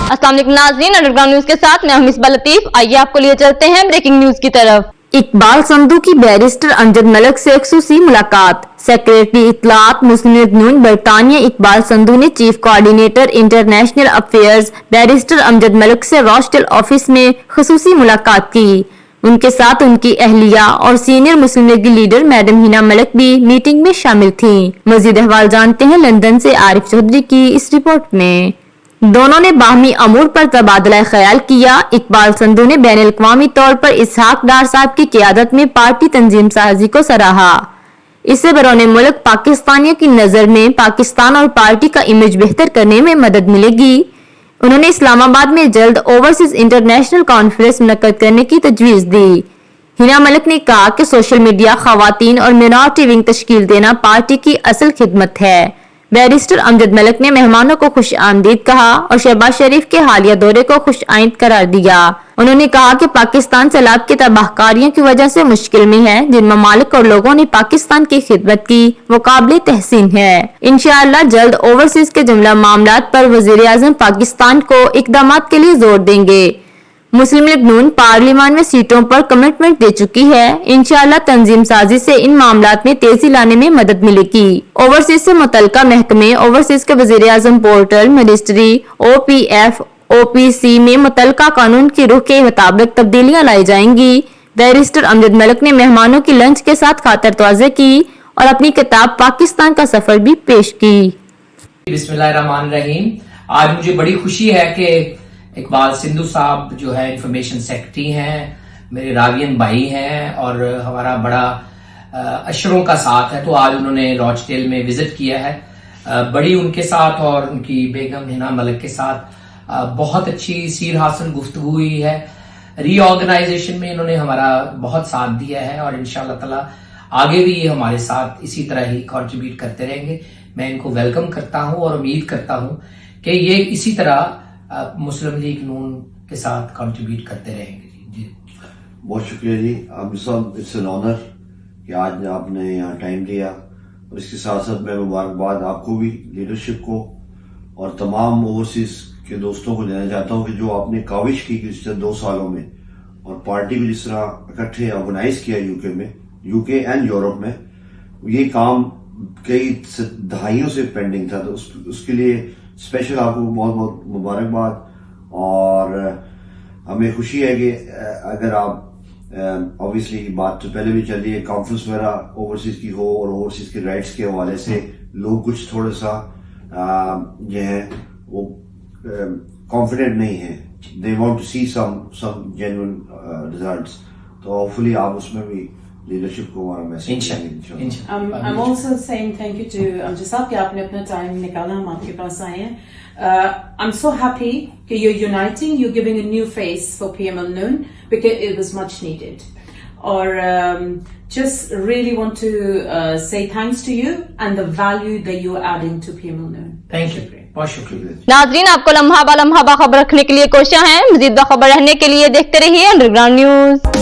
अस्सलाम वालेकुम नाज़रीन, अंडरग्राउंड न्यूज के साथ मैं मिसबा लतीफ। आइए आपको लिए चलते हैं ब्रेकिंग न्यूज की तरफ। इकबाल संधू की बैरिस्टर अमजद मलिक से खुसूसी मुलाकात। सेक्रेटरी इत्तलात मुस्लिम लीग नून बरतानिया इकबाल संधू ने chief coordinator international affairs barrister Amjad Malik से रोस्टेल ऑफिस में खुसूसी मुलाकात की। उनके साथ उनकी अहलिया और senior Muslim League leader madam Hina Malik भी मीटिंग में शामिल थीं। मजीद अहवाल जानते हैं लंदन से आरिफ चौधरी की इस रिपोर्ट में। दोनों ने बाहमी अमूर पर तबादला ख्याल किया। इकबाल संधू ने बैन अल-अक़वामी तौर पर इसहाक डार साहब की क़ियादत में पार्टी तंजीम साजी को सराहा। इससे बरौने मुल्क पाकिस्तानियों की नजर में पाकिस्तान और पार्टी का इमेज बेहतर करने में मदद मिलेगी। उन्होंने इस्लामाबाद में जल्द ओवरसीज इंटरनेशनल कॉन्फ्रेंस मुनक्कद करने की तजवीज दी। हिना मलिक ने कहा कि सोशल मीडिया खवातीन और मिनॉरिटी विंग तश्कील देना पार्टी की असल खिदमत है। बैरिस्टर अमजद मलिक ने मेहमानों को खुश आमदीद कहा और शहबाज शरीफ के हालिया दौरे को खुश आइंद करार दिया। उन्होंने कहा कि पाकिस्तान सैलाब की तबाहकारियों की वजह से मुश्किल में है। जिन ममालिक और लोगों ने पाकिस्तान की खिदमत की वो काबिल तहसीन है। इंशाअल्लाह जल्द ओवरसीज के जुमला मामलात पर वजीर आजम पाकिस्तान को इकदामात के लिए जोर देंगे। मुस्लिम लीग नून पार्लियामान में सीटों पर कमिटमेंट दे चुकी है। इंशाअल्लाह तंजीम साजी से इन मामलात में तेजी लाने में मदद मिलेगी। ओवरसीज से मुतल्लिका महकमे ओवरसीज के वजीर आजम पोर्टल मिनिस्ट्री OPF OPC में मुतल्लिका कानून की रुख के मुताबिक तब्दीलियां लाई जाएंगी। बैरिस्टर अमजद मलिक ने मेहमानों की लंच के साथ खातर तवाज़े की और अपनी किताब पाकिस्तान का सफर भी पेश की। बिस्मिल्लाहिर्रहमानिर्रहीम। आज मुझे बड़ी खुशी है कि इकबाल सिंधु साहब जो है इंफॉर्मेशन सेक्रेटरी हैं, मेरे रावियन भाई हैं और हमारा बड़ा अशरों का साथ है। तो आज उन्होंने रॉचडेल में विजिट किया है। बड़ी उनके साथ और उनकी बेगम हिना मलिक के साथ बहुत अच्छी सीर हासिल गुफ्तगू हुई है। रीऑर्गेनाइजेशन में इन्होंने हमारा बहुत साथ दिया है और इंशाअल्लाह ताला आगे भी ये हमारे साथ इसी तरह ही कंट्रीब्यूट करते रहेंगे। मैं इनको वेलकम करता हूं और उम्मीद करता हूं कि ये इसी तरह मुस्लिम लीग नून के साथ कंट्रीब्यूट करते रहेंगे। जी बहुत शुक्रिया जी आबिद साहब, इट्स एन ऑनर कि आज आपने यहाँ टाइम दिया और इसके साथ साथ मैं मुबारकबाद आपको भी, लीडरशिप को और तमाम ओवरसीज के दोस्तों को देना चाहता हूँ कि जो आपने काविश की पिछले 2 सालों में और पार्टी को जिस तरह इकट्ठे ऑर्गेनाइज किया यूके एंड यूरोप में, ये काम कई दहाइयों से पेंडिंग था। तो उसके लिए स्पेशल आपको बहुत बहुत मुबारकबाद। और हमें खुशी है कि अगर आप ऑब्वियसली बात तो पहले भी चल रही है, कॉन्फ्रेंस वगैरह ओवरसीज की हो और ओवरसीज के राइट्स के हवाले से लोग कुछ थोड़ा सा जो है वो कॉन्फिडेंट नहीं है। They want to see some genuine results. तो होपफुली आप उसमें भी लीडरशिप को हमारा मैसेज देंगे। I'm also saying thank you to Amjad साहब कि आपने अपना टाइम निकाला, हम आपके पास आए हैं। I'm so happy कि you're uniting, you're giving a new face for PML Noon because it was much needed. और just really want to say thanks to you and the value that you're adding to PML Noon. Thank you, बहुत शुक्रिया। नाजरीन, आपको लम्हा बा खबर रखने के लिए कोशिश है। मजीद खबर रहने के लिए देखते रहिए अंडरग्राउंड न्यूज।